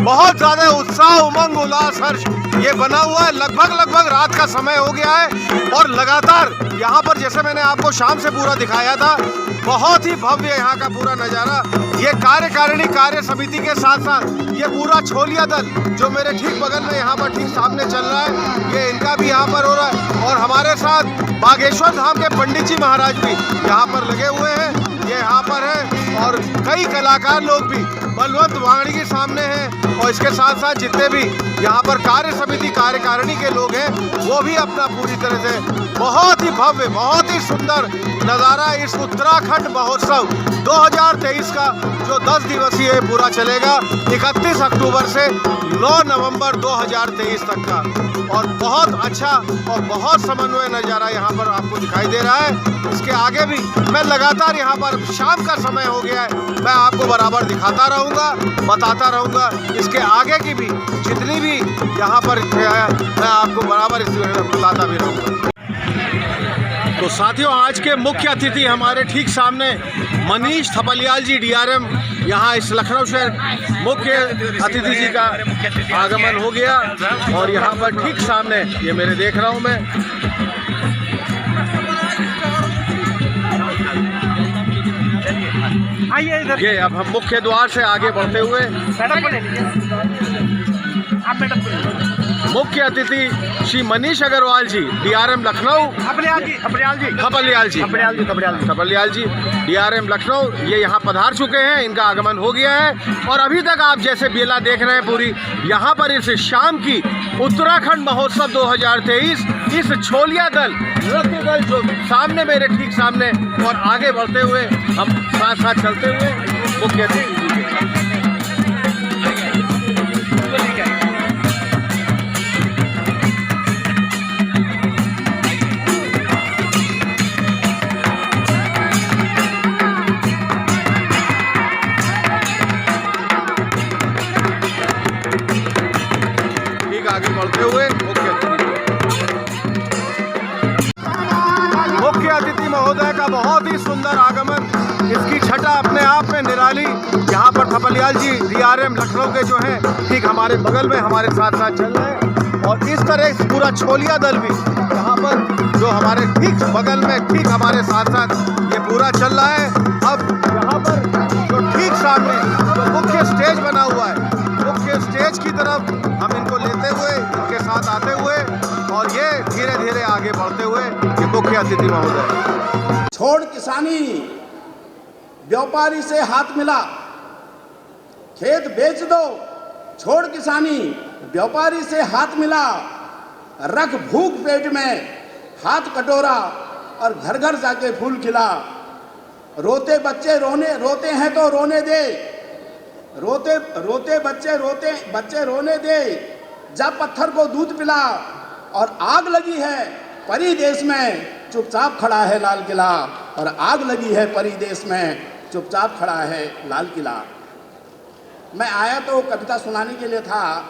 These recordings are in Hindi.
बहुत ज्यादा उत्साह, उमंग, उल्लास, हर्ष ये बना हुआ है। लगभग रात का समय हो गया है और लगातार यहाँ पर, जैसे मैंने आपको शाम से पूरा दिखाया था, बहुत ही भव्य यहाँ का पूरा नज़ारा। ये कार्यकारिणी कार्य समिति के साथ साथ ये पूरा छोलिया दल जो मेरे ठीक बगल में यहाँ पर ठीक सामने चल रहा है, ये इनका भी यहाँ पर हो रहा है। और हमारे साथ बागेश्वर धाम के पंडित जी महाराज भी यहाँ पर लगे हुए हैं, ये यहाँ पर है। और कई कलाकार लोग भी बलवंत वाणी के सामने हैं, और इसके साथ साथ जितने भी यहाँ पर कार्य समिति कार्यकारिणी के लोग हैं वो भी अपना पूरी तरह से बहुत ही भव्य, बहुत ही सुंदर नज़ारा इस उत्तराखंड महोत्सव 2023 का जो 10 दिवसीय पूरा चलेगा 31 अक्टूबर से 9 नवंबर 2023 तक का। और बहुत अच्छा और बहुत समन्वय नज़ारा यहाँ पर आपको दिखाई दे रहा है। इसके आगे भी मैं लगातार यहाँ पर, शाम का समय हो गया है, मैं आपको बराबर दिखाता रहूँगा, बताता रहूँगा। इसके आगे की भी जितनी भी यहाँ पर मैं आपको बराबर बताता भी रहूँगा। तो साथियों, आज के मुख्य अतिथि हमारे ठीक सामने मनीष थपलियाल जी डीआरएम, यहाँ इस लखनऊ शहर मुख्य अतिथि जी का आगमन हो गया। और यहाँ पर ठीक सामने ये मेरे देख रहा हूँ मैं, ये अब हम मुख्य द्वार से आगे बढ़ते हुए मुख्य अतिथि श्री मनीष अग्रवाल जी डीआरएम लखनऊ, थपलियाल जी डीआरएम लखनऊ, ये यहाँ पधार चुके हैं, इनका आगमन हो गया है। और अभी तक आप जैसे बेला देख रहे हैं पूरी यहाँ पर इस शाम की उत्तराखंड महोत्सव 2023, इस छोलिया दल, नृत्य दल जो सामने मेरे ठीक सामने, और आगे बढ़ते हुए हम साथ साथ चलते हुए मुख्य अतिथि आगे बढ़ते हुए मुख्य अतिथि महोदय का बहुत ही सुंदर आगमन, इसकी छटा अपने आप में निराली। यहाँ पर थपलियाल जी डीआरएम लखनऊ के जो हैं ठीक हमारे बगल में हमारे साथ साथ चल रहे हैं। और इस तरह पूरा छोलिया दल भी यहाँ पर जो हमारे ठीक बगल में ठीक हमारे साथ साथ ये पूरा चल रहा है। अब यहाँ पर जो ठीक सामने जो मुख्य स्टेज बना हुआ है, मुख्य स्टेज की तरफ हम इनको लेते हुए, इनके साथ आते हुए, और ये धीरे धीरे आगे बढ़ते हुए ये मुख्य अतिथि महोदय। छोड़ किसानी, व्यापारी से हाथ मिला, खेत बेच दो, छोड़ किसानी, व्यापारी से हाथ मिला, रख भूख पेट में, हाथ कटोरा और घर घर जाके फूल खिला। रोते बच्चे रोते हैं तो रोने दे, रोते बच्चे रोने दे, जब पत्थर को दूध पिला। और आग लगी है परी देश में, चुपचाप खड़ा है लाल किला। और आग लगी है परी देश में, चुपचाप खड़ा है लाल किला। मैं आया तो कविता सुनाने के लिए था,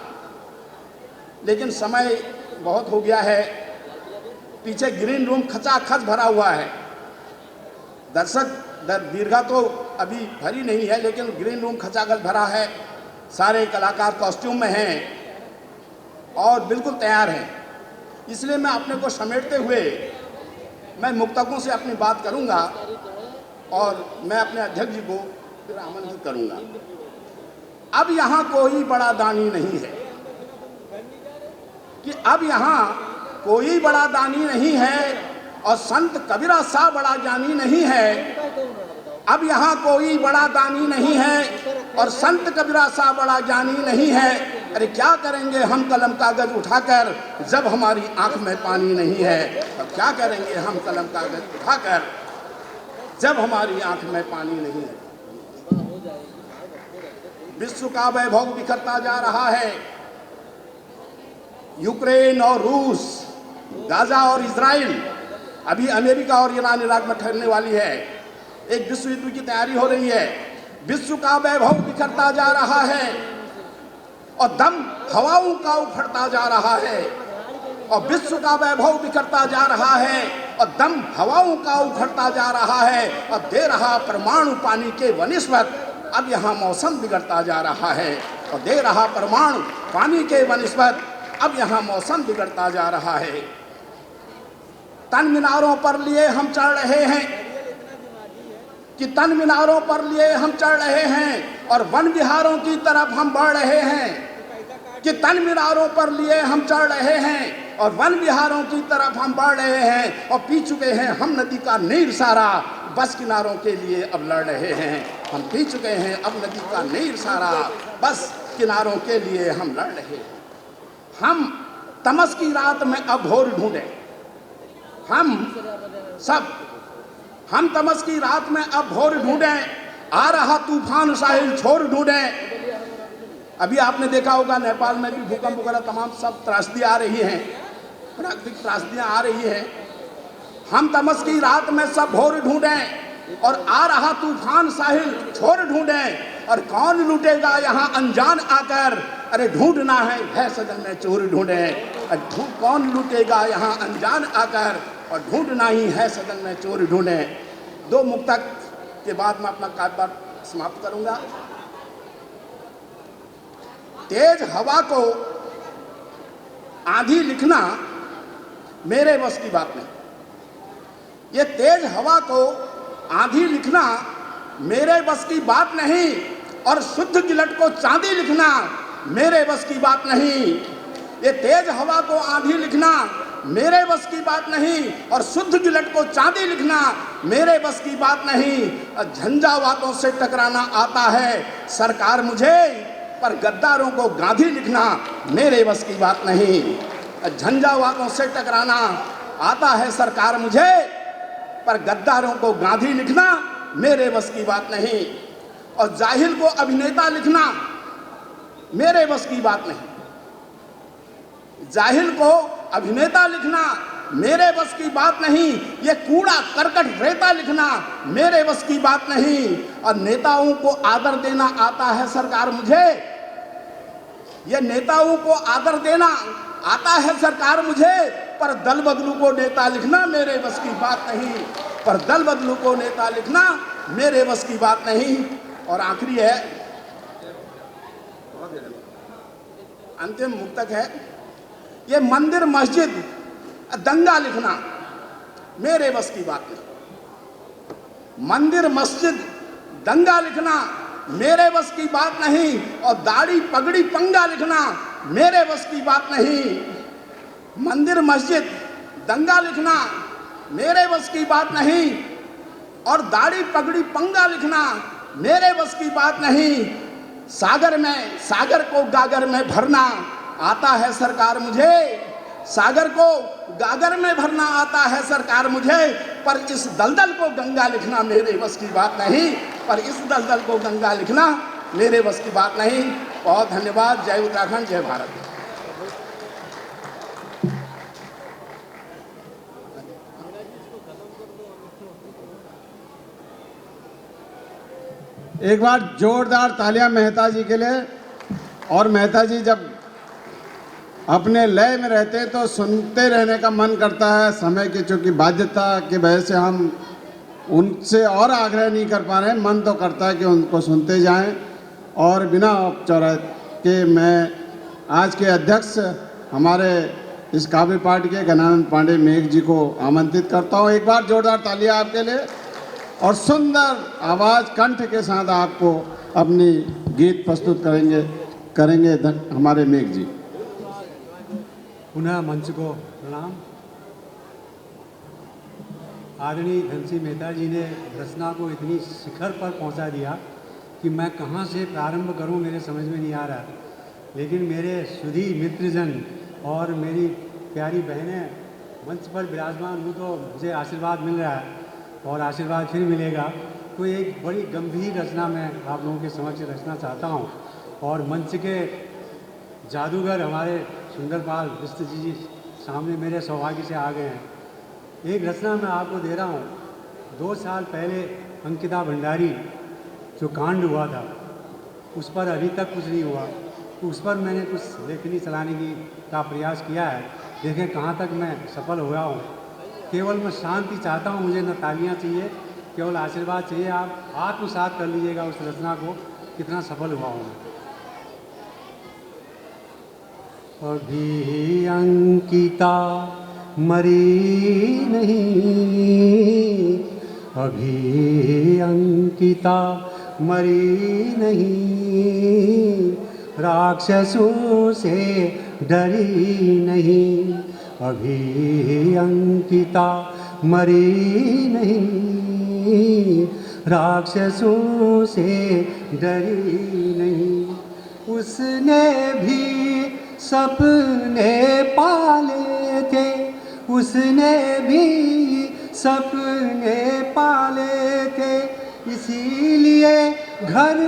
लेकिन समय बहुत हो गया है। पीछे ग्रीन रूम खचाखच भरा हुआ है, दर्शक दीर्घा तो अभी भरी नहीं है, लेकिन ग्रीन रूम खचाखच भरा है। सारे कलाकार कॉस्ट्यूम में हैं और बिल्कुल तैयार हैं। इसलिए मैं अपने को समेटते हुए मैं मुक्तकों से अपनी बात करूंगा और मैं अपने अध्यक्ष जी को फिर आमंत्रित करूंगा। अब यहाँ कोई बड़ा दानी नहीं है, कि अब यहाँ कोई बड़ा दानी नहीं है और संत कबीरा सा बड़ा ज्ञानी नहीं है। अब यहाँ कोई बड़ा दानी नहीं है और संत कबीरा सा बड़ा ज्ञानी नहीं है। अरे क्या करेंगे हम कलम कागज उठाकर जब हमारी आंख में पानी नहीं है। अब क्या करेंगे हम कलम कागज उठाकर जब हमारी आंख में पानी नहीं है। विश्व का वैभव बिखरता जा रहा है। यूक्रेन और रूस, गाजा और इजराइल, अभी अमेरिका और ईरान इराक में ठहरने वाली है। एक विश्व युद्ध की तैयारी हो रही है। विश्व का वैभव बिखरता जा रहा है और दम हवाओं का उखड़ता जा रहा है। और विश्व का वैभव बिखरता जा रहा है और दम हवाओं का उखड़ता जा रहा है और दे रहा परमाणु पानी के वनिस्पत। अब यहाँ मौसम बिगड़ता जा रहा है और दे रहा परमाणु पानी के बनिस्बत अब यहाँ मौसम बिगड़ता जा रहा है। तन मीनारों पर लिए हम चढ़ रहे हैं कि तन मीनारों पर लिए हम चढ़ रहे हैं और वन विहारों की तरफ हम बढ़ रहे हैं कि तन मीनारों पर लिए हम चढ़ रहे हैं और वन विहारों की तरफ हम बढ़ रहे हैं और पी चुके हैं हम नदी का नीर सारा, बस किनारों के लिए अब लड़ रहे हैं। हम पी चुके हैं अब नदी का नीर सारा, बस किनारों के लिए हम लड़ रहे हैं। हम तमस की रात में अब भोर ढूंढे, हम तमस की रात में अब भोर ढूंढे, आ रहा तूफान साहिल छोर ढूंढे। अभी आपने देखा होगा नेपाल में भी भूकंप वगैरह तमाम सब त्रासदियां आ रही हैं, प्राकृतिक त्रासदियां आ रही हैं। हम तमस की रात में सब भोर ढूंढे और आ रहा तूफान साहिल छोर ढूंढे, और कौन लूटेगा यहाँ अनजान आकर, अरे ढूंढना है सदन में चोर ढूंढे। कौन लूटेगा यहाँ अनजान आकर, और ढूंढना ही है सदन में चोर ढूंढे। दो मुक्तक के बाद मैं अपना कारोबार समाप्त करूंगा। तेज हवा को आंधी लिखना मेरे बस की बात नहीं। ये तेज हवा को आंधी लिखना मेरे बस की बात नहीं, और शुद्ध गिलट को चांदी लिखना मेरे बस की बात नहीं। ये तेज हवा को आंधी लिखना मेरे बस की बात नहीं, और शुद्ध गिलट को चांदी लिखना मेरे बस की बात नहीं। झंझावातों से टकराना आता है सरकार मुझे, पर गद्दारों को गांधी लिखना मेरे बस की बात नहीं। झंझावातों से टकराना आता है सरकार मुझे, पर गद्दारों को गांधी लिखना मेरे बस की बात नहीं। और जाहिल को अभिनेता लिखना मेरे बस की बात नहीं। जाहिल को अभिनेता लिखना मेरे बस की बात नहीं। ये कूड़ा करकट रेता लिखना मेरे बस की बात नहीं। और नेताओं को आदर देना आता है सरकार मुझे, ये नेताओं को आदर देना आता है सरकार मुझे, पर दल बदलू को नेता लिखना मेरे बस की बात नहीं। पर दल बदलू को नेता लिखना मेरे बस की बात नहीं। और आखिरी है, अंतिम मुक्तक है, ये मंदिर मस्जिद दंगा लिखना मेरे बस की बात नहीं। मंदिर मस्जिद दंगा लिखना मेरे बस की बात नहीं, और दाढ़ी पगड़ी पंगा लिखना मेरे बस की बात नहीं। मंदिर मस्जिद दंगा लिखना मेरे बस की बात नहीं, और दाढ़ी पगड़ी पंगा लिखना मेरे बस की बात नहीं। सागर को गागर में भरना आता है सरकार मुझे, सागर को गागर में भरना आता है सरकार मुझे, पर इस दलदल को गंगा लिखना मेरे बस की बात नहीं। पर इस दलदल को गंगा लिखना मेरे बस की बात नहीं। बहुत धन्यवाद। जय उत्तराखंड, जय भारत। एक बार जोरदार तालियां मेहता जी के लिए। और मेहता जी जब अपने लय में रहते हैं तो सुनते रहने का मन करता है। समय की चूँकि बाध्यता की वजह से हम उनसे और आग्रह नहीं कर पा रहे हैं। मन तो करता है कि उनको सुनते जाएं। और बिना औपचारिक के मैं आज के अध्यक्ष हमारे इस काव्य पाठ के गणानंद पांडे मेघ जी को आमंत्रित करता हूं। एक बार जोरदार तालियां आपके लिए। और सुंदर आवाज़ कंठ के साथ आपको अपनी गीत प्रस्तुत करेंगे हमारे मेघ जी। पुनः मंच को प्रणाम। आदरणीय धनसिंह मेहता जी ने रचना को इतनी शिखर पर पहुंचा दिया कि मैं कहां से प्रारंभ करूं मेरे समझ में नहीं आ रहा। लेकिन मेरे सुधी मित्रजन और मेरी प्यारी बहनें मंच पर विराजमान हूँ तो मुझे आशीर्वाद मिल रहा है और आशीर्वाद फिर मिलेगा। तो एक बड़ी गंभीर रचना मैं आप लोगों के समक्ष रचना चाहता हूँ। और मंच के जादूगर हमारे सुंदरपाल बिष्ट जी सामने मेरे सौभाग्य से आ गए हैं। एक रचना मैं आपको दे रहा हूँ। 2 साल पहले अंकिता भंडारी जो कांड हुआ था उस पर अभी तक कुछ नहीं हुआ, तो उस पर मैंने कुछ लेखनी चलाने का प्रयास किया है। देखें कहाँ तक मैं सफल हुआ हूँ। केवल मैं शांति चाहता हूँ, मुझे न तालियाँ चाहिए, केवल आशीर्वाद चाहिए। आप आत्मसात कर लीजिएगा उस रचना को, कितना सफल हुआ हूँ। अभी अंकिता मरी नहीं, अभी अंकिता मरी नहीं, राक्षसों से डरी नहीं, अभी अंकिता मरी नहीं, राक्षसों से डरी नहीं। उसने भी सपने पाले थे, उसने भी सपने पाले थे, इसीलिए घर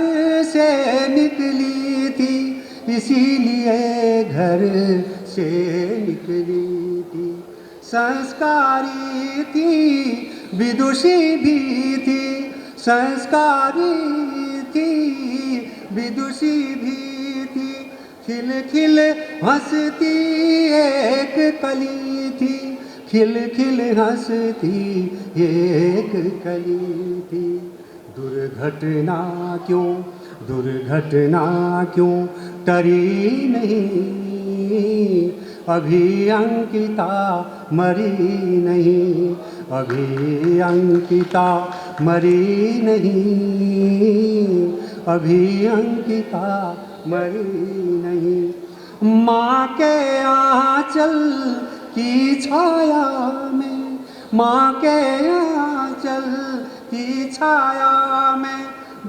से निकली थी, इसीलिए घर से निकली थी। संस्कारी थी, विदुषी भी थी, संस्कारी थी, विदुषी भी थी, खिल खिल हंसती एक कली थी, खिल खिल हंसती एक कली थी। दुर्घटना क्यों, दुर्घटना क्यों टरी नहीं, अभी अंकिता मरी नहीं, अभी अंकिता मरी नहीं, अभी अंकिता मरी नहीं। माँ के आंचल की छाया में, माँ के आंचल की छाया में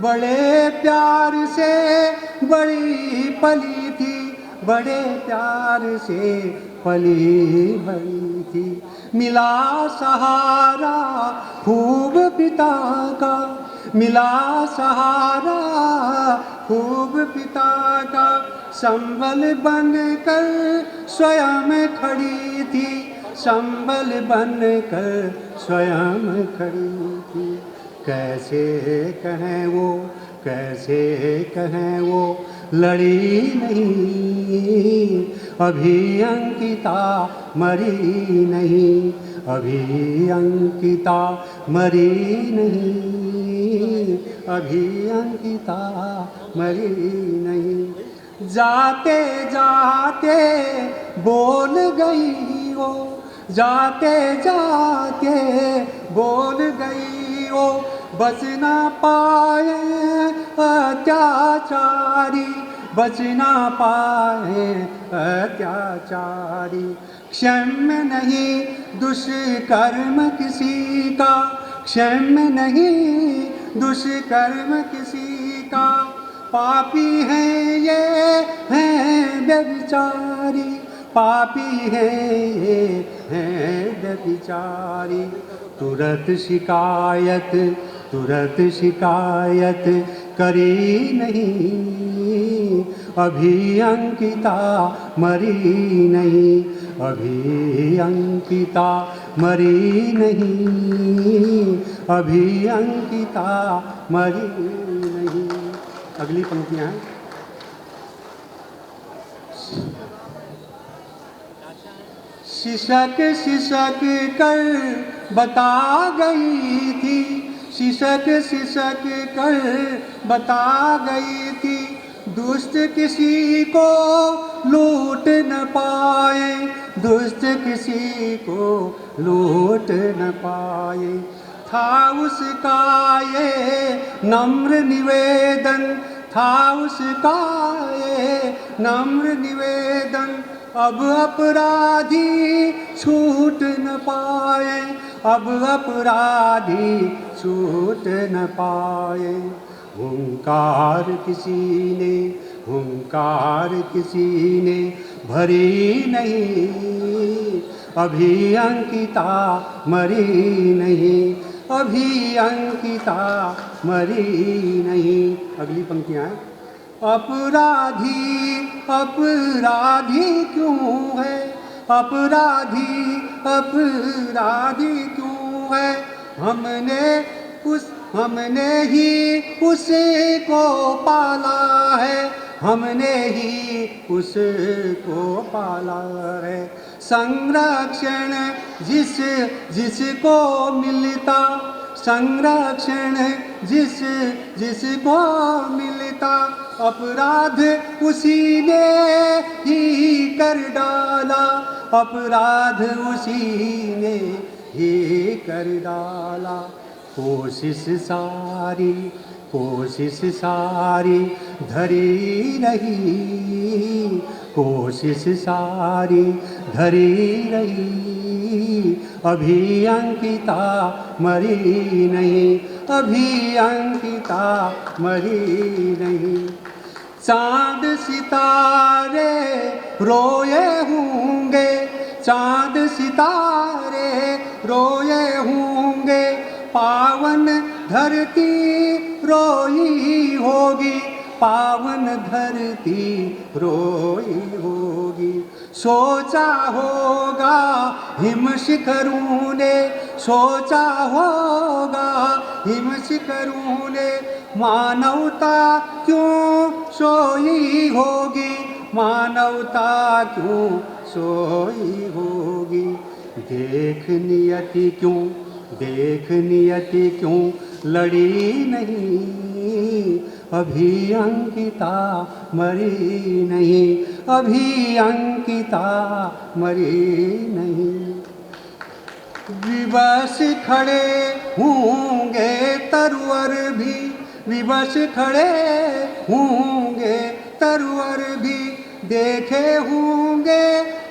बड़े प्यार से बड़ी पली थी, बड़े प्यार से पली बड़ी थी। मिला सहारा खूब पिता का, मिला सहारा खूब पिता का, संबल बनकर स्वयं खड़ी थी, संबल बनकर स्वयं खड़ी थी। कैसे कहें वो, कैसे कहें वो लड़ी नहीं, अभी अंकिता मरी नहीं, अभी अंकिता मरी नहीं, अभी अंकिता मरी नहीं। जाते जाते बोल गई वो, जाते जाते बोल गई वो, बच ना पाए अत्याचारी, बच ना पाए अत्याचारी। क्षम्य नहीं दुष्कर्म किसी का, क्षम्य नहीं दुष्कर्म किसी का, पापी हैं ये हैं व्यभिचारी, पापी हैं ये हैं व्यभिचारी। तुरंत शिकायत, तुरंत शिकायत करी नहीं, अभी अंकिता मरी नहीं, अभी अंकिता मरी नहीं, अभी अंकिता मरी नहीं। अगली पंक्तियाँ हैं। शिशक शिशक कर बता गई थी, शिशक शिशक कर बता गई थी, दुष्ट किसी को लूट न पाए, दुष्ट किसी को लूट न पाए। था उसका ये नम्र निवेदन, था उसका ये नम्र निवेदन, अब अपराधी छूट न पाए, अब अपराधी छूट न पाए। हुंकार किसी ने, हुंकार किसी ने भरी नहीं, अभी अंकिता मरी नहीं, अभी अंकिता मरी नहीं। अगली पंक्तियाँ हैं। अपराधी अपराधी क्यों है, अपराधी अपराधी क्यों है, हमने ही उसे को पाला है, हमने ही उसको पाला है। संरक्षण जिसको मिलता, संरक्षण जिस जिसको मिलता अपराध उसी ने ही कर डाला, अपराध उसी ने ही कर डाला। कोशिश सारी धरी रही, कोशिश सारी धरी रही, अभी अंकिता मरी नहीं, अभी अंकिता मरी नहीं। चांद सितारे रोए होंगे, चांद सितारे रोए होंगे, पावन धरती रोई होगी, पावन धरती रोई होगी। सोचा होगा हिम शिखरों ने, सोचा होगा हिम शिखरों ने, मानवता क्यों सोई होगी, मानवता क्यों सोई होगी। देख नियति क्यों लड़ी नहीं, अभी अंकिता मरी नहीं, अभी अंकिता मरी नहीं। विवश खड़े होंगे तरवर भी, विवश खड़े होंगे तरवर भी, देखे होंगे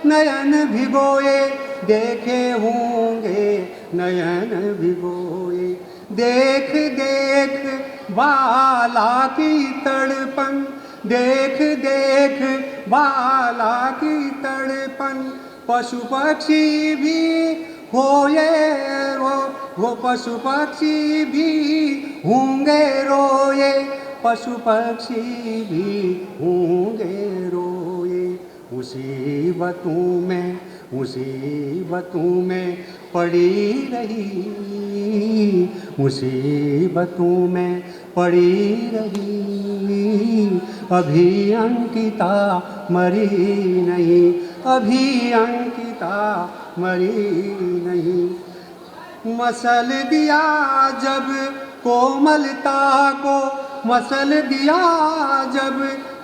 नयन भिगोए, देखे होंगे नयन भिगोए। देख देख बाला की तड़पन, देख देख बाला की तड़पन, पशु पक्षी भी होए वो पशु पक्षी भी होंगे रोए, पशु पक्षी भी होंगे रोए। मुसीबतों में पड़ी रही, मुसीबतों में पड़ी रही, अभी अंकिता मरी नहीं, अभी अंकिता मरी नहीं। मसल दिया जब कोमलता को, मसल दिया जब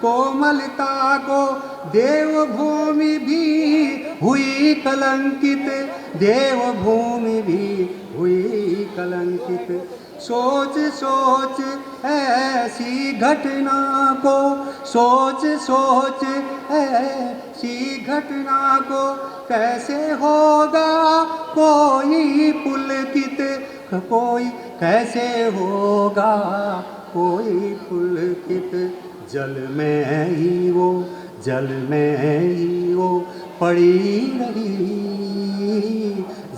कोमलता को, देवभूमि भी हुई कलंकित, देवभूमि भी हुई कलंकित। सोच सोच ऐसी घटना को, सोच सोच ऐसी घटना को, कैसे होगा कोई पुलकित, कोई कैसे होगा कोई पुलकित। जल में ही वो पड़ी रही,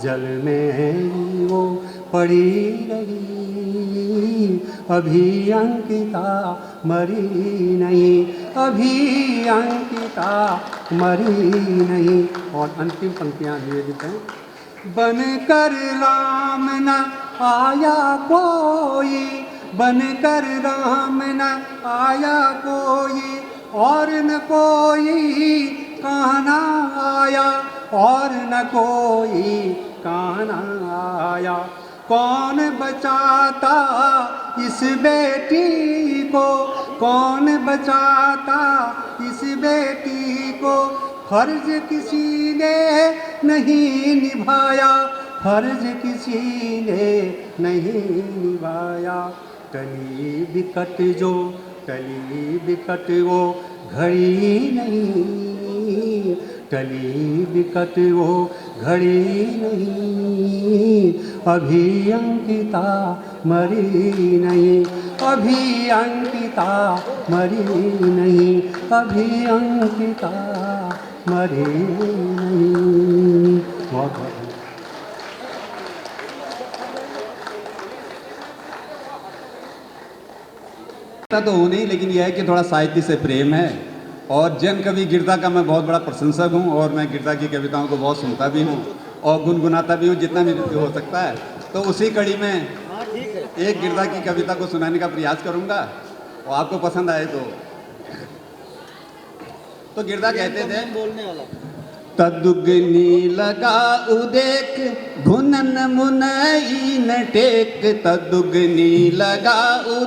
जल में ही वो पड़ी रही, अभी अंकिता मरी नहीं, अभी अंकिता मरी नहीं। और अंतिम पंक्तियाँ निवेदित हैं। बनकर राम न आया कोई, बनकर राम न आया कोई, और न कोई कान्हा आया, और न कोई कान्हा आया। कौन बचाता इस बेटी को, कौन बचाता इस बेटी को, फर्ज किसी ने नहीं निभाया, फर्ज किसी ने नहीं निभाया। टली बिकट वो घड़ी नहीं, टली बिकट वो घड़ी नहीं, अभी अंकिता मरी नहीं, अभी अंकिता मरी नहीं, अभी अंकिता मरी नहीं। बहुत बहुत तो हो नहीं, लेकिन यह है कि थोड़ा साहित्य से प्रेम है। और जन कवि गिरधा का मैं बहुत बड़ा प्रशंसक हूँ, और मैं गिरधा की कविताओं को बहुत सुनता भी हूँ और गुनगुनाता भी हूँ जितना भी हो सकता है। तो उसी कड़ी में एक गिरधा की कविता को सुनाने का प्रयास करूँगा, और आपको पसंद आए तो गिरधा कहते थे, तदुगनी लगा उदेख घुनन मुनईन टेक तदुगनी लगा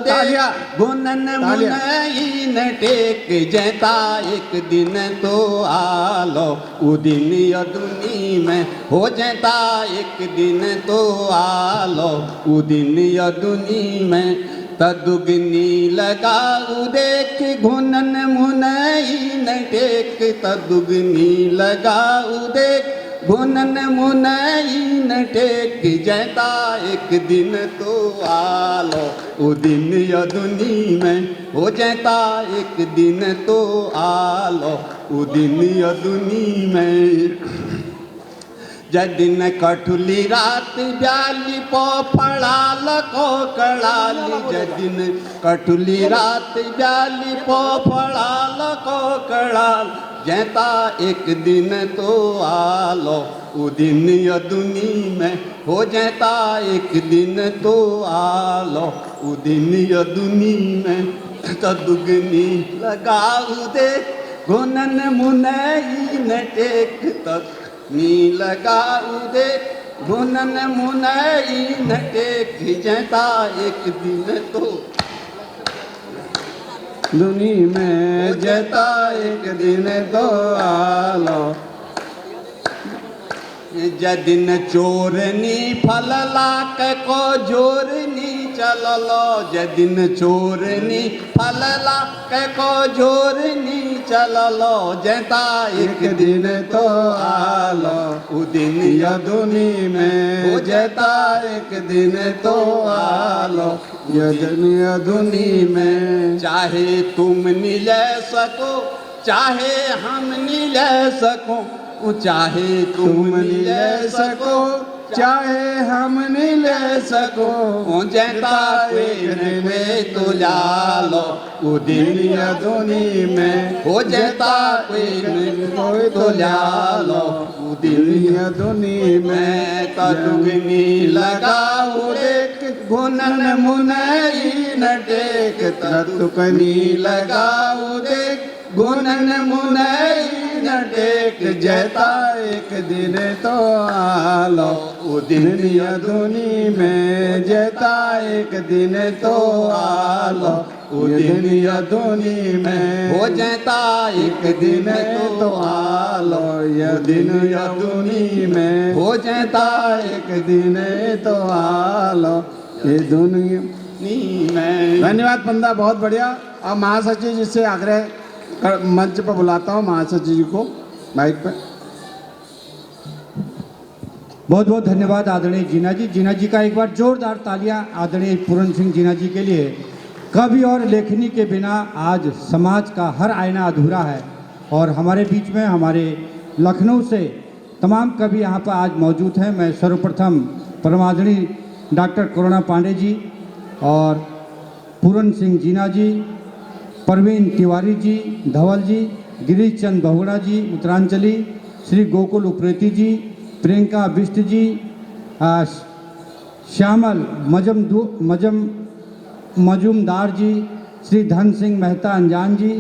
तालिया। उदेख घुनन तालिया। मुनईन टेक जैता एक दिन तो आलो उदिन यदुनी में हो जैता एक दिन तो आलो उदिन यदुनी में तदुगनी लगा उदेख घुनन मुनईन टेक तदुगनी लगा उदेख घुनन मुनईन टेक जैता एक दिन तो आलो उदिन यदुनी में हो जैता एक दिन तो आलो उदिन यदुनी में जदिन कठुली रात ब्याली पो फड़ाल को कड़ाली जदिन कठुली रात ब्याली पो फड़ाल को कड़ाल जैता एक दिन तो आलो उदिन यदुनी में हो जैता एक दिन तो आलो उदिन यदुनी में तदुगनी लगाऊ दे घुनन मुनईन टेक तद नी लगाऊ दे घुनन मुनईन टेक जैता एक दिन तो दुनी में जैता एक दिन तो आलो जदिन चोरनी फलला को जोरनी चललो जदिन चोरनी फलला को जोरनी चललो जैता एक दिन तो आलो उदिन यदुनी में हो जैता एक दिन तो आलो यदुनी में चाहे तुम नीले सको चाहे हम नीले सको चाहे तुम ले सको चाहे हम नहीं ले सको जैता एक दिन तो लालो उदिन यदुनी में हो जैता कोई तो लालो उदिन यदुनी में में तदुगनी लगाऊ देख घुनन मुनईन टेक तदुगनी लगाऊ देख घुनन मुनईन टेक जैता एक दिन तो आलो उदिन यदुनी में जैता एक दिन तो आलो उदिन यदुनी में हो जैता एक दिन तो आलो यदिन यदुनी में हो जैता एक दिन तो आलो ये दुनिया में धन्यवाद पंदा बहुत बढ़िया। और महासचिव जी से आग्रह मंच पर बुलाता हूँ महासचिव जी को माइक पे। बहुत बहुत धन्यवाद आदरणीय जीना जी। जीना जी का एक बार जोरदार तालियां आदरणीय पूरन सिंह जीना जी के लिए। कवि और लेखनी के बिना आज समाज का हर आईना अधूरा है और हमारे बीच में हमारे लखनऊ से तमाम कवि यहाँ पर आज मौजूद हैं। मैं सर्वप्रथम परमादरणीय डॉक्टर करुणा पांडे जी और पूरन सिंह जीना जी, परवीन तिवारी जी, धवल जी, गिरीश चंद बहुगुणा जी उत्तरांचली, श्री गोकुल उप्रेती जी, प्रियंका बिष्ट जी, श्यामल मजुमदार जी, श्री धन सिंह मेहता अनजान जी,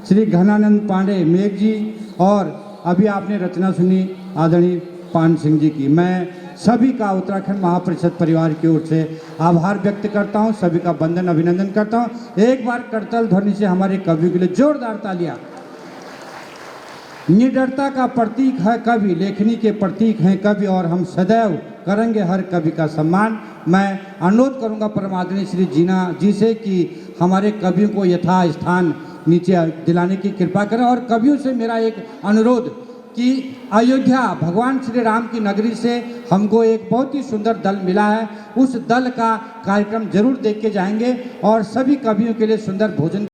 श्री घनानंद पांडे मेघ जी और अभी आपने रचना सुनी आदरणीय पान सिंह जी की। मैं सभी का उत्तराखंड महापरिषद परिवार की ओर से आभार व्यक्त करता हूं, सभी का वंदन अभिनंदन करता हूं। एक बार करतल ध्वनि से हमारे कवियों के लिए जोरदार तालियां। निडरता का प्रतीक है कवि, लेखनी के प्रतीक हैं कवि और हम सदैव करेंगे हर कवि का सम्मान। मैं अनुरोध करूंगा परमादरणीय श्री जीना जी से कि हमारे कवियों को यथा स्थान नीचे दिलाने की कृपा करें। और कवियों से मेरा एक अनुरोध कि अयोध्या भगवान श्री राम की नगरी से हमको एक बहुत ही सुंदर दल मिला है, उस दल का कार्यक्रम जरूर देख के जाएंगे और सभी कवियों के लिए सुंदर भोजन।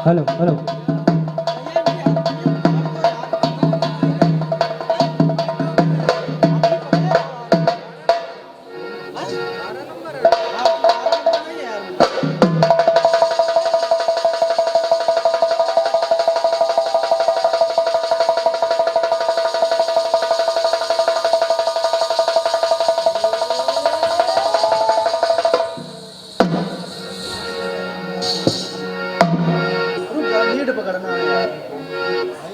हेलो हेलो लीड पकड़ना है।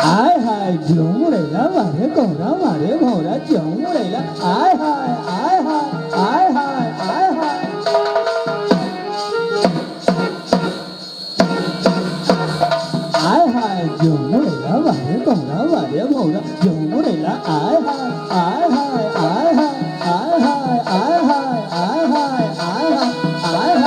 आय हाय झुमरेला मारे घोरा झुमरेला आय हाय आय हाय आय हाय आय हाय आय हाय झुमरेला मारे घोरा झुमरेला आय हाय आय हाय आय हाय आय हाय आय हाय आय हाय आय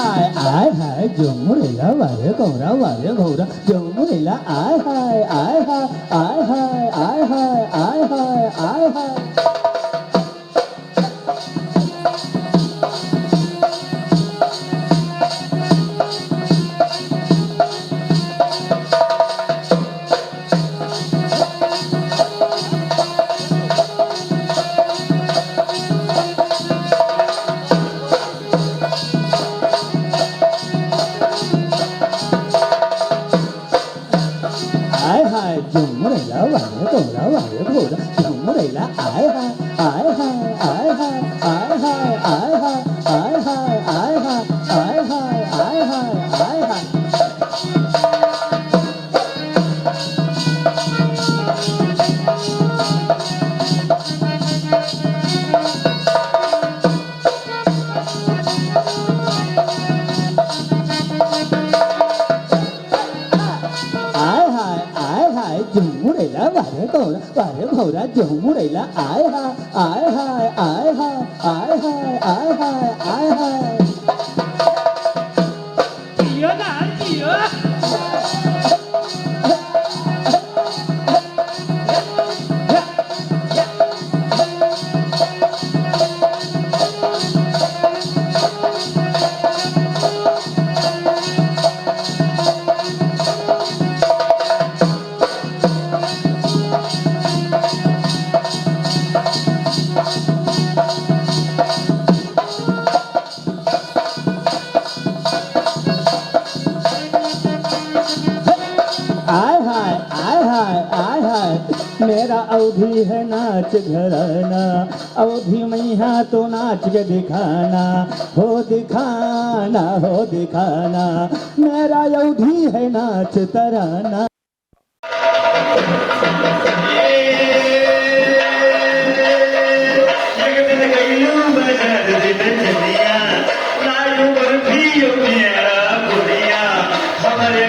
हाय आय हाय झुमरेला वारे घोरा झुमरेला आय हाय आय हाय आय हाय आय हाय आय हाय आय हाय आय हाय झुमरेला वारे घोरा झुमरेला आय हाय आय हाय आय हाय आय हाय आय हाय आय हाय आय हाय आय हाय आय हाय आय हाय मुरैला वारे तोरा वारे भौरा झुमुरैला आय हाय आय हाय आय हाय आय हाय आय हाय आय हाय जियो ना जियो आय हाय आय हाय आय हाय मेरा अवधि है नाच घराना अवधि मैया तो नाच के दिखाना हो दिखाना मेरा अवधि है नाच तराना हमारे